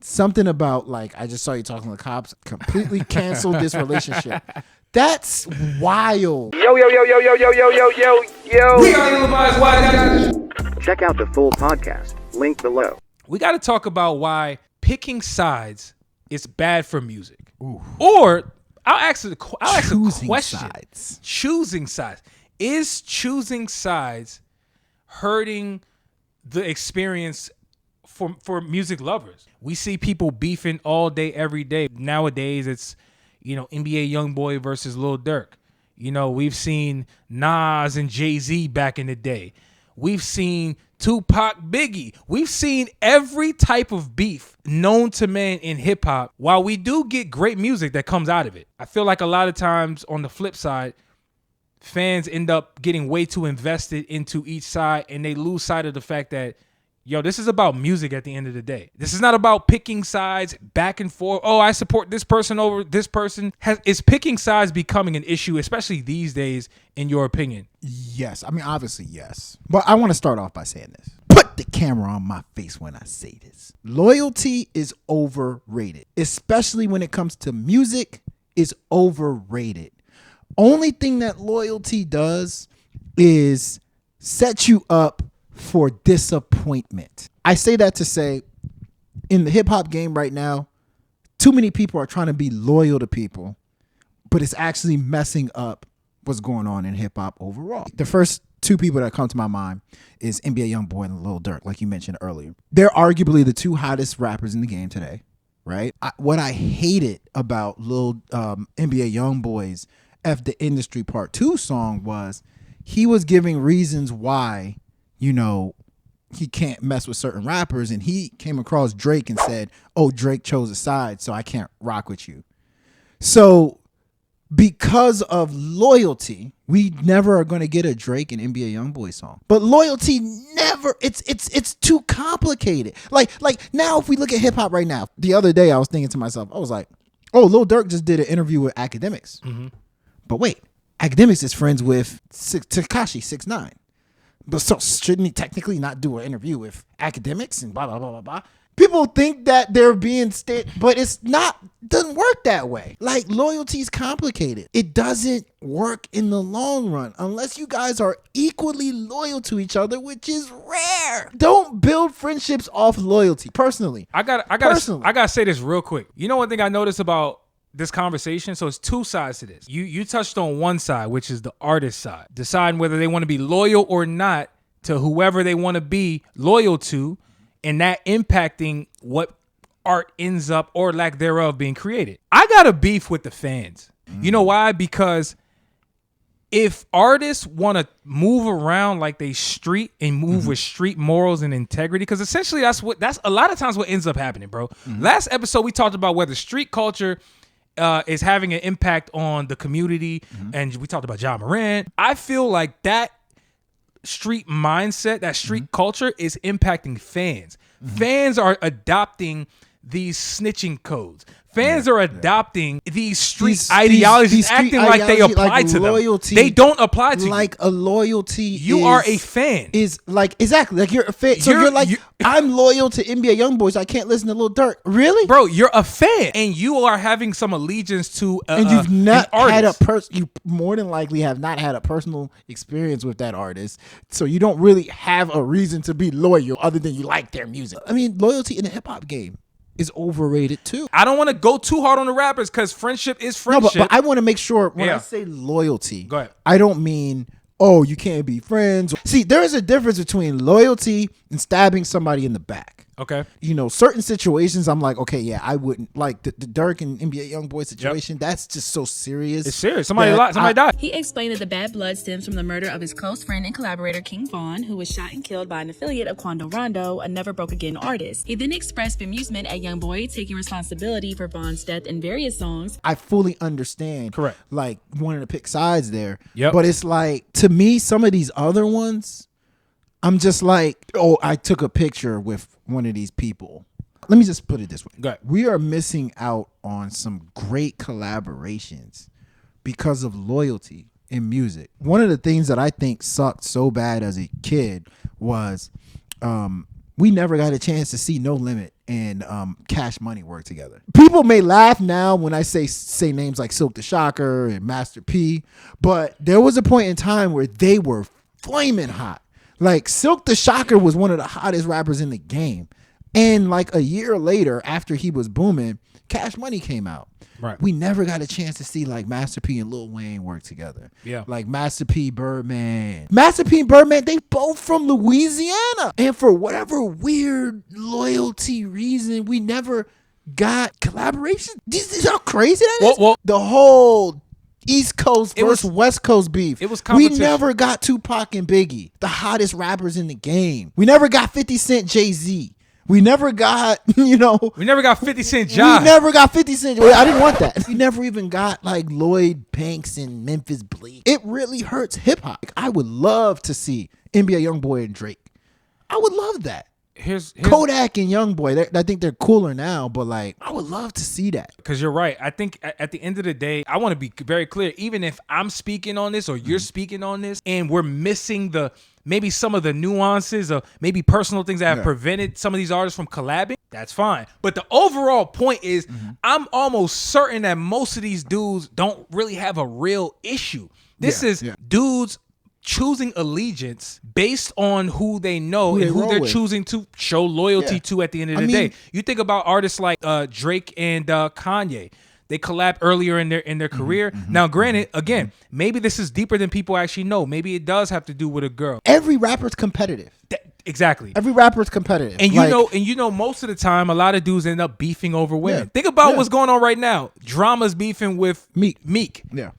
something about like, I just saw you talking to the cops, completely canceled this relationship. That's wild. Yo. We got Check out the full podcast, link below. We got to talk about why picking sides is bad for music. Ooh. Or I'll ask a question. Sides. Choosing sides. Is choosing sides hurting the experience for music lovers? We see people beefing all day, every day. Nowadays, it's, NBA YoungBoy versus Lil Durk. We've seen Nas and Jay-Z back in the day. We've seen Tupac, Biggie. We've seen every type of beef known to man in hip hop. While we do get great music that comes out of it, I feel like a lot of times on the flip side, fans end up getting way too invested into each side and they lose sight of the fact that, this is about music at the end of the day. This is not about picking sides back and forth. Oh, I support this person over this person. Is picking sides becoming an issue, especially these days, in your opinion? Yes. I mean, obviously, yes. But I want to start off by saying this. Put the camera on my face when I say this. Loyalty is overrated, especially when it comes to music. Is overrated. Only thing that loyalty does is set you up for disappointment. I say that to say, in the hip hop game right now, too many people are trying to be loyal to people, but it's actually messing up what's going on in hip hop overall. The first two people that come to my mind is NBA YoungBoy and Lil Durk, like you mentioned earlier. They're arguably the two hottest rappers in the game today, right? What I hated about NBA YoungBoy's F the Industry Part 2 song was he was giving reasons why he can't mess with certain rappers, and he came across Drake and said, oh, Drake chose a side, so I can't rock with you. So because of loyalty, we never are going to get a Drake and NBA YoungBoy song. But loyalty never, it's too complicated. Like now if we look at hip hop right now, the other day I was thinking to myself, I was like, oh, Lil Durk just did an interview with Academics. Mm-hmm. But wait, Academics is friends with Tekashi 6ix9ine. But so shouldn't he technically not do an interview with Academics and blah, blah, blah, blah, blah? People think that they're being but it's not, doesn't work that way. Like, loyalty is complicated. It doesn't work in the long run unless you guys are equally loyal to each other, which is rare. Don't build friendships off loyalty. Personally. I gotta say this real quick. You know one thing I noticed about this conversation? So it's two sides to this. You touched on one side, which is the artist side, deciding whether they want to be loyal or not to whoever they want to be loyal to, and that impacting what art ends up or lack thereof being created. I got a beef with the fans. You know why? Because if artists want to move around like they street and move with street morals and integrity, because essentially that's a lot of times what ends up happening, bro. Last episode we talked about whether street culture is having an impact on the community, and we talked about Ja Morant. I feel like that street mindset, that street culture is impacting fans. Fans are adopting these snitching codes. Fans are adopting these street ideologies, acting like they apply to loyalty, them. They don't apply to like you. A loyalty. You are a fan. Is like exactly like you're a fan. So you're like I'm loyal to NBA YoungBoy, so I can't listen to Lil Durk. Really, bro? You're a fan, and you are having some allegiance to. And you've not had a You more than likely have not had a personal experience with that artist, so you don't really have a reason to be loyal other than you like their music. I mean, loyalty in the hip hop game is overrated too. I don't want to go too hard on the rappers because friendship is friendship. No, but I want to make sure when I say loyalty, go ahead. I don't mean, oh, you can't be friends. See, there is a difference between loyalty and stabbing somebody in the back. Okay. Certain situations I'm like, okay, yeah, I wouldn't. Like the Durk and NBA YoungBoy situation, that's just so serious. It's serious. Somebody died. He explained that the bad blood stems from the murder of his close friend and collaborator King Von, who was shot and killed by an affiliate of Quando Rondo, a Never Broke Again artist. He then expressed bemusement at YoungBoy taking responsibility for Von's death in various songs. I fully understand. Correct. Like wanting to pick sides there. Yep. But it's like, to me, some of these other ones, I'm just like, oh, I took a picture with one of these people. Let me just put it this way. Go ahead. We are missing out on some great collaborations because of loyalty in music. One of the things that I think sucked so bad as a kid was when we never got a chance to see No Limit and Cash Money work together. People may laugh now when I say names like Silk the Shocker and Master P, but there was a point in time where they were flaming hot. Like Silk the Shocker was one of the hottest rappers in the game. And like a year later, after he was booming, Cash Money came out. Right. We never got a chance to see like Master P and Lil Wayne work together. Yeah. Like Master P, Birdman. Master P and Birdman, they both from Louisiana. And for whatever weird loyalty reason, we never got collaboration. These how crazy that is. Well, the whole East Coast versus West Coast beef. It was We competition. never got Tupac and Biggie, the hottest rappers in the game. We never got 50 Cent, Jay-Z. We never got, We never got 50 Cent Josh. we never got 50 Cent. I didn't want that. We never even got like Lloyd Banks and Memphis Bleak. It really hurts hip hop. I would love to see NBA YoungBoy and Drake. I would love that. Here's Kodak and YoungBoy. I think they're cooler now, but like I would love to see that. Because you're right. I think at the end of the day, I want to be very clear. Even if I'm speaking on this or you're speaking on this and we're missing maybe some of the nuances of maybe personal things that have prevented some of these artists from collabing, that's fine. But the overall point is I'm almost certain that most of these dudes don't really have a real issue. This is dudes choosing allegiance based on who they know and who they're choosing to show loyalty to at the end of the day. You think about artists like Drake and Kanye. They collabed earlier in their career. Now, granted, again, maybe this is deeper than people actually know. Maybe it does have to do with a girl. Every rapper's competitive. Exactly. Every rapper's competitive. And you know, most of the time, a lot of dudes end up beefing over women. Yeah. Think about what's going on right now. Drama's beefing with Meek. Yeah.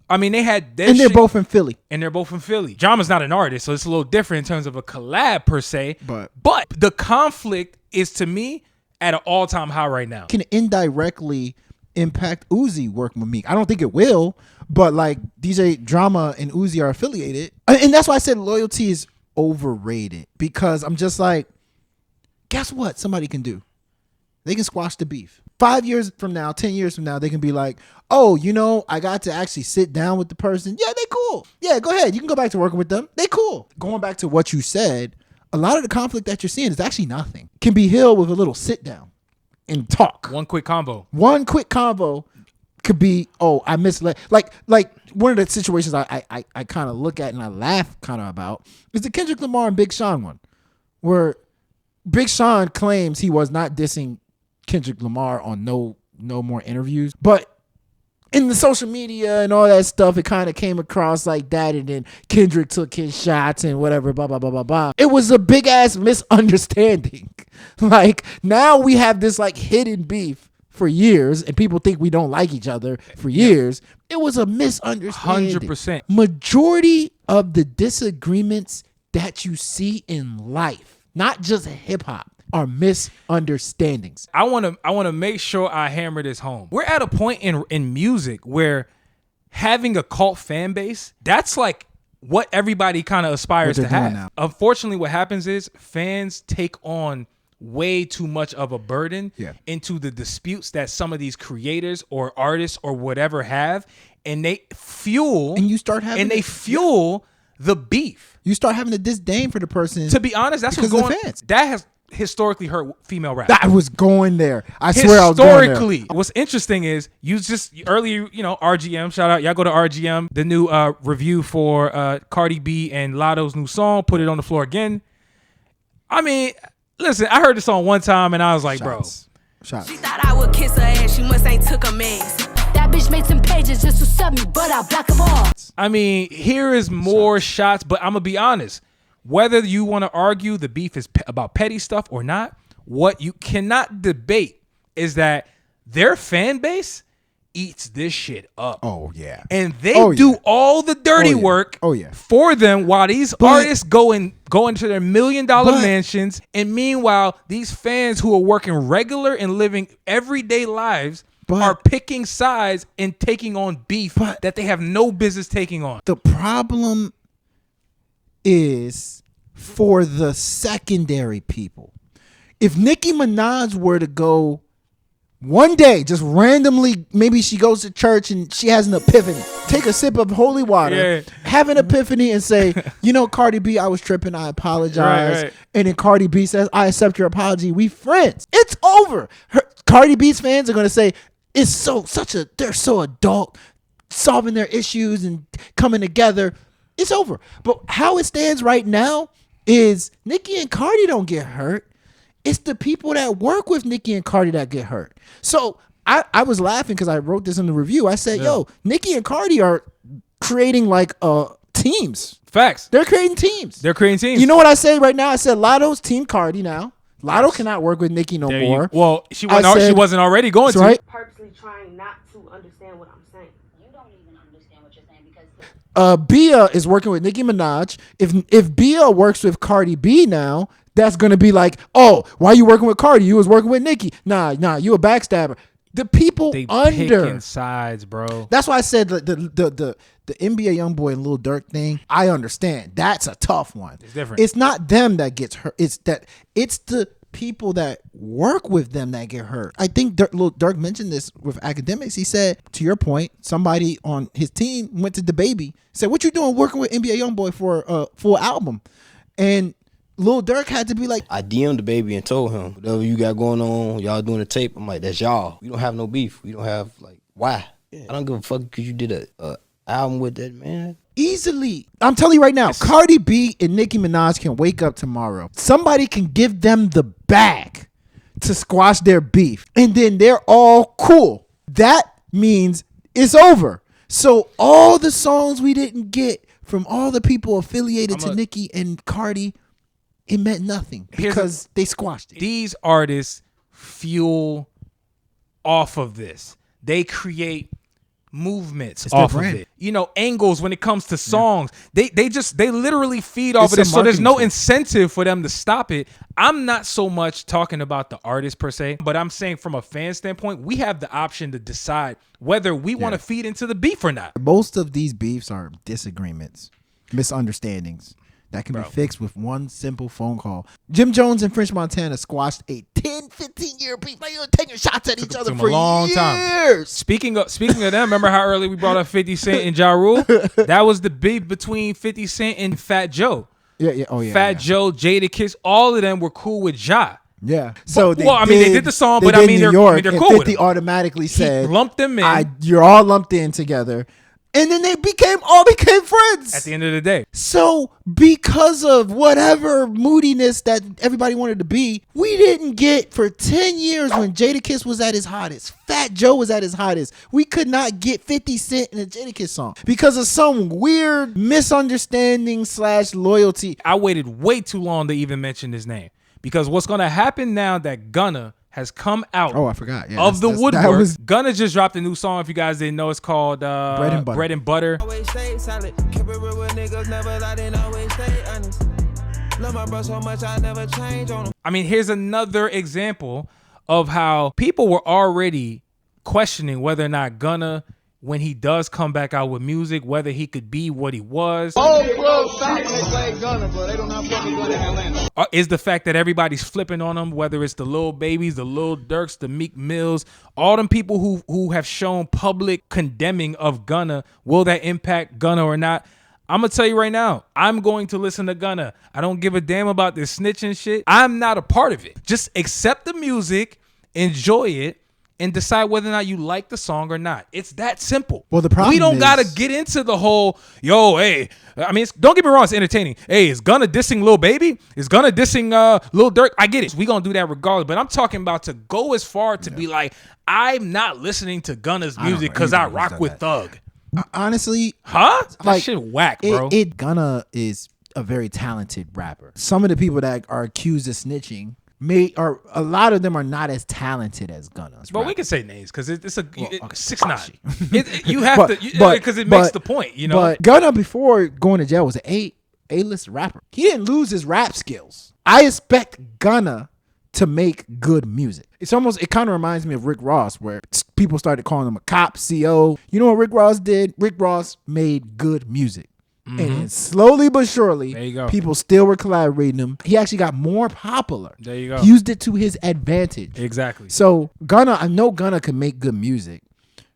I mean, they had And they're both in Philly. And they're both in Philly. Drama's not an artist, so it's a little different in terms of a collab per se. But the conflict is, to me, at an all-time high right now. Can indirectly impact Uzi working with Meek. I don't think it will, but like DJ Drama and Uzi are affiliated. And that's why I said loyalty is overrated, because I'm just like, guess what somebody can do? They can squash the beef. 5 years from now, 10 years from now, they can be like, oh, I got to actually sit down with the person. Yeah, they cool. Yeah, go ahead. You can go back to working with them. They cool. Going back to what you said, a lot of the conflict that you're seeing is actually nothing. Can be healed with a little sit down and talk. One quick combo Could be, oh, I misled. Like one of the situations I kind of look at and I laugh kind of about is the Kendrick Lamar and Big Sean one, where Big Sean claims he was not dissing Kendrick Lamar on no more interviews, but in the social media and all that stuff, it kind of came across like that, and then Kendrick took his shots and whatever, blah, blah, blah, blah, blah. It was a big ass misunderstanding. Like now we have this like hidden beef for years, and people think we don't like each other for years. It was a misunderstanding. 100%. Majority of the disagreements that you see in life, not just hip hop, are misunderstandings. I want to make sure I hammer this home. We're at a point in music where having a cult fan base, that's like what everybody kind of aspires to have. Now. Unfortunately, what happens is fans take on way too much of a burden into the disputes that some of these creators or artists or whatever have, and they fuel the beef. You start having a disdain for the person. To be honest, that's what's going on. That has historically hurt female rap. I was going there. I swear I was going there. Historically, what's interesting is you just earlier, RGM, shout out, y'all go to RGM, the new review for Cardi B and Latto's new song, Put It on the Floor Again. I mean, listen, I heard the song one time and I was like, bro. She thought I would kiss her ass, she must ain't took a mess. That bitch made some pages just to sub me, but I block them all. I mean, here is more shots, but I'm going to be honest. Whether you want to argue the beef is about petty stuff or not, what you cannot debate is that their fan base eats this shit up. Oh, yeah. And they do all the dirty work for them while these artists go into their $1 million mansions. And meanwhile, these fans who are working regular and living everyday lives are picking sides and taking on beef that they have no business taking on. The problem is for the secondary people. If Nicki Minaj were to go one day, just randomly, maybe she goes to church and she has an epiphany. Take a sip of holy water, have an epiphany and say, Cardi B, I was tripping. I apologize. Right. And then Cardi B says, I accept your apology. We friends. It's over. Cardi B's fans are going to say, they're so adult, solving their issues and coming together. It's over. But how it stands right now is Nicki and Cardi don't get hurt. It's the people that work with Nicki and Cardi that get hurt. So I was laughing because I wrote this in the review. I said, Nicki and Cardi are creating like teams. Facts. They're creating teams. You know what I say right now? I said Latto's team Cardi now. Latto cannot work with Nicki no more. Well, she wasn't already going to. Right? Purposely trying not to understand what I'm saying. You don't even understand what you're saying because Bia is working with Nicki Minaj. If Bia works with Cardi B now, that's gonna be like, oh, why you working with Cardi? You was working with Nicki. Nah, you a backstabber. The people They under picking sides, bro. That's why I said the NBA YoungBoy and Lil Durk thing. I understand. That's a tough one. It's different. It's not them that gets hurt. It's the people that work with them that get hurt. I think Lil Durk mentioned this with academics. He said, to your point, somebody on his team went to the Baby, said, "What you doing working with NBA YoungBoy for a full album?" And Lil Durk had to be like, I DM'd the Baby and told him, whatever you got going on, y'all doing a tape. I'm like, that's y'all. We don't have no beef. We don't have, why? Yeah. I don't give a fuck because you did a album with that man. Easily. I'm telling you right now, Cardi B and Nicki Minaj can wake up tomorrow. Somebody can give them the bag to squash their beef. And then they're all cool. That means it's over. So all the songs we didn't get from all the people affiliated to Nicki and Cardi, it meant nothing because they squashed it. These artists fuel off of this. They create movements off of it. Angles when it comes to songs. They literally feed off of this. So there's no incentive for them to stop it. I'm not so much talking about the artist per se, but I'm saying from a fan standpoint, we have the option to decide whether we want to feed into the beef or not. Most of these beefs are disagreements, misunderstandings that can be fixed with one simple phone call. Jim Jones and French Montana squashed a 10, 15-year beef. They were taking shots at each other for a long time. Speaking of them, remember how early we brought up 50 Cent and Ja Rule? That was the beef between 50 Cent and Fat Joe. Yeah. Oh, yeah. Fat Joe, Jadakiss, all of them were cool with Ja. Yeah. So they did the song, but they're cool with him. 50 automatically said, he lumped them in. You're all lumped in together. And then they all became friends. At the end of the day. So because of whatever moodiness that everybody wanted to be, we didn't get for 10 years when Jadakiss was at his hottest, Fat Joe was at his hottest. We could not get 50 Cent in a Jadakiss song because of some weird misunderstanding / loyalty. I waited way too long to even mention his name because what's going to happen now that Gunna has come out I forgot. Yeah, of the woodwork. Gunna just dropped a new song. If you guys didn't know, it's called Bread and Butter. Always stay solid. Keep it real with niggas, never lie, and always stay honest. Love my bro so much, I never change on him. I mean, here's another example of how people were already questioning whether or not Gunna, when he does come back out with music, whether he could be what he was. Oh, bro, stop when they play Gunna, bro. They don't have fucking Gunna in Atlanta. Is the fact that everybody's flipping on him, whether it's the Lil Babies, the Lil Durks, the Meek Mills, all them people who have shown public condemning of Gunna, will that impact Gunna or not? I'm going to tell you right now, I'm going to listen to Gunna. I don't give a damn about this snitching shit. I'm not a part of it. Just accept the music, enjoy it, and decide whether or not you like the song or not. It's that simple. Well, the problem we don't is, gotta get into the whole, hey. I mean, don't get me wrong, it's entertaining. Hey, is Gunna dissing Lil Baby? Is Gunna dissing Lil Durk? I get it. We gonna do that regardless. But I'm talking about to go as far to be like, I'm not listening to Gunna's music because I rock with Thug. Honestly, that shit whack, bro. Gunna is a very talented rapper. Some of the people that are accused of snitching a lot of them are not as talented as Gunna. But we can say names because it's 6ix9ine. You have to because it makes the point, you know. But Gunna before going to jail was an A-list rapper. He didn't lose his rap skills. I expect Gunna to make good music. It kind of reminds me of Rick Ross, where people started calling him a cop, CO. You know what Rick Ross did? Rick Ross made good music. And then slowly but surely, There you go. people still were collaborating him. He actually got more popular. There you go. He used it to his advantage. Exactly. So Gunna, I know Gunna can make good music,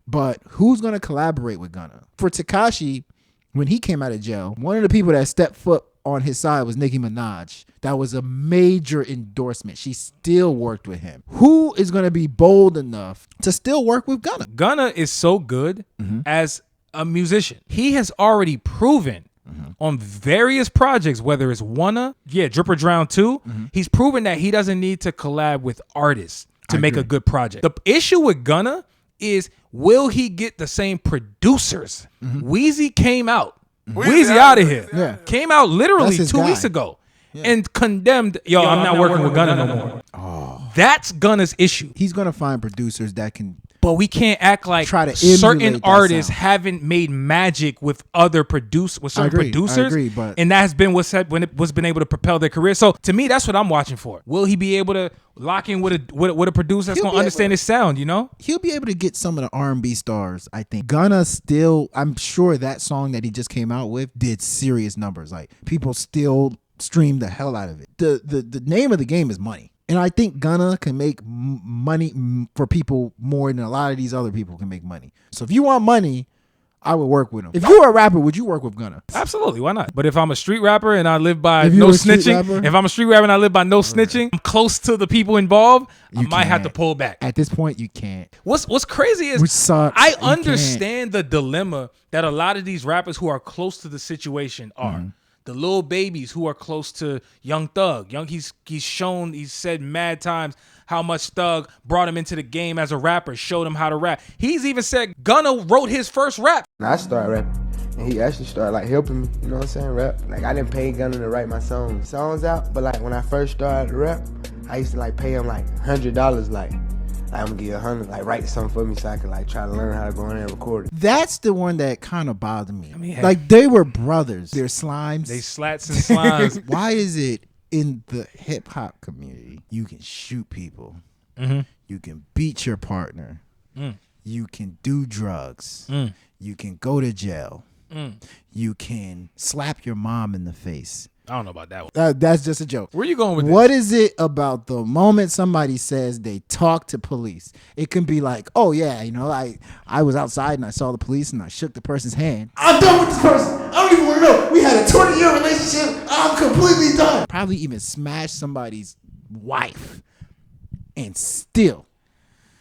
but who's gonna collaborate with Gunna? For Tekashi, when he came out of jail, one of the people that stepped foot on his side was Nicki Minaj. That was a major endorsement. She still worked with him. Who is going to be bold enough to still work with Gunna? Gunna is so good as a musician. He has already proven on various projects, whether it's Wanna, Drip or Drown 2, he's proven that he doesn't need to collab with artists to make a good project. The issue with Gunna is, will he get the same producers? Weezy came out. Weezy out of here. Yeah. Came out literally That's 2 his weeks guy. ago and condemned, I'm not working with Gunna no more. That's Gunna's issue. He's going to find producers that can. But we can't act like Try to certain emulate that artists sound. haven't made magic with other certain producers. I agree, but and that's been what's been able to propel their career. So to me, that's what I'm watching for. Will he be able to lock in with a producer that's He'll going be to understand able- his sound? You know, he'll be able to get some of the R&B stars. I think Gunna still. I'm sure that song that he just came out with did serious numbers. Like people still stream the hell out of it. The name of the game is money. And I think Gunna can make money for people more than a lot of these other people can make money. So if you want money, I would work with him. If you were a rapper, would you work with Gunna? absolutely. Why not? But if I'm a street rapper and I live by If you no were a street snitching, rapper? if I'm a street rapper and I live by no snitching, I'm close to the people involved. I You might have to can't. pull back. At this point, you can't. What's crazy is Which sucks. I You can't. understand the dilemma that a lot of these rappers who are close to the situation are. The Lil Babies who are close to Young Thug. He's said mad times how much Thug brought him into the game as a rapper, showed him how to rap. He's even said Gunna wrote his first rap. I started rapping, and he actually started like helping me, you know what I'm saying, rap. Like I didn't pay Gunna to write my songs out, but like when I first started to rap, I used to like pay him like $100, like I'm gonna give you $100, like write something for me so I could like try to learn how to go in there and record it. That's the one that kind of bothered me. I mean, hey. Like they were brothers. They're slimes. They slats and slimes. Why is it in the hip hop community you can shoot people, you can beat your partner, you can do drugs, you can go to jail, you can slap your mom in the face? I don't know about that one. That's just a joke. Where you going with What this? is it about the moment somebody says they talk to police? It can be like, oh yeah, you know, I was outside and I saw the police and I shook the person's hand. I'm done with this person. I don't even want to know. We had a 20-year relationship. I'm completely done. Probably even smash somebody's wife, and still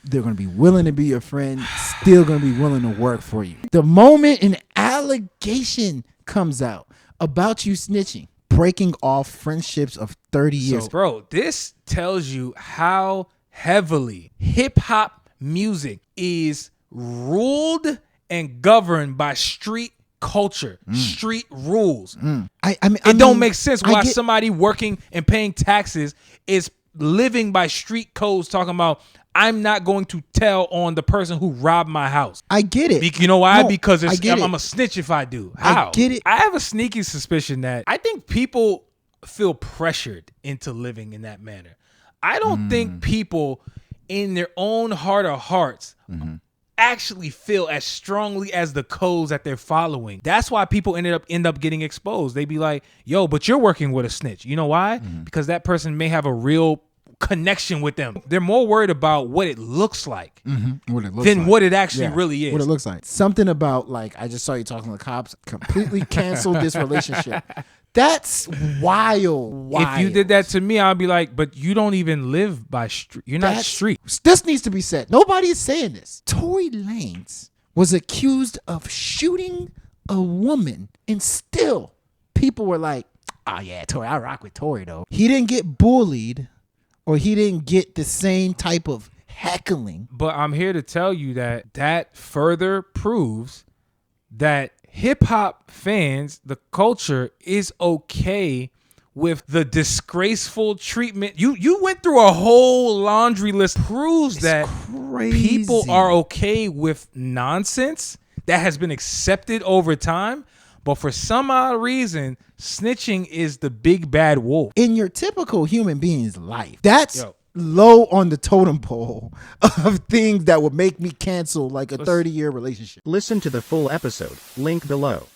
they're going to be willing to be your friend, still going to be willing to work for you. The moment an allegation comes out about you snitching, breaking off friendships of 30 years. So, bro, this tells you how heavily hip hop music is ruled and governed by street culture, street rules. I mean, It don't make sense why I get- somebody working and paying taxes is living by street codes, talking about, I'm not going to tell on the person who robbed my house. I get it. You know why? No, Because I get I'm it. a snitch if I do. I How? get it. I have a sneaky suspicion that I think people feel pressured into living in that manner. I don't think people in their own heart of hearts actually feel as strongly as the codes that they're following. That's why people end up getting exposed. They be like, yo, but you're working with a snitch. You know why? Because that person may have a real connection with them. They're more worried about what it looks like what it looks than like. what it actually Yeah, really is. What it looks like. Something about, like, I just saw you talking to the cops, completely canceled this relationship. That's wild. If you did that to me, I'd be like, but you don't even live by street. You're not That's- street. This needs to be said. Nobody is saying this. Tory Lanez was accused of shooting a woman, and still people were like, oh yeah, Tory, I rock with Tory though. He didn't get bullied, or he didn't get the same type of heckling. But I'm here to tell you that further proves that hip hop fans, the culture, is okay with the disgraceful treatment. You went through a whole laundry list. Proves that people are okay with nonsense that has been accepted over time. But for some odd reason, snitching is the big bad wolf. In your typical human being's life, that's Yo. low on the totem pole of things that would make me cancel like a 30-year relationship. Listen to the full episode. Link below.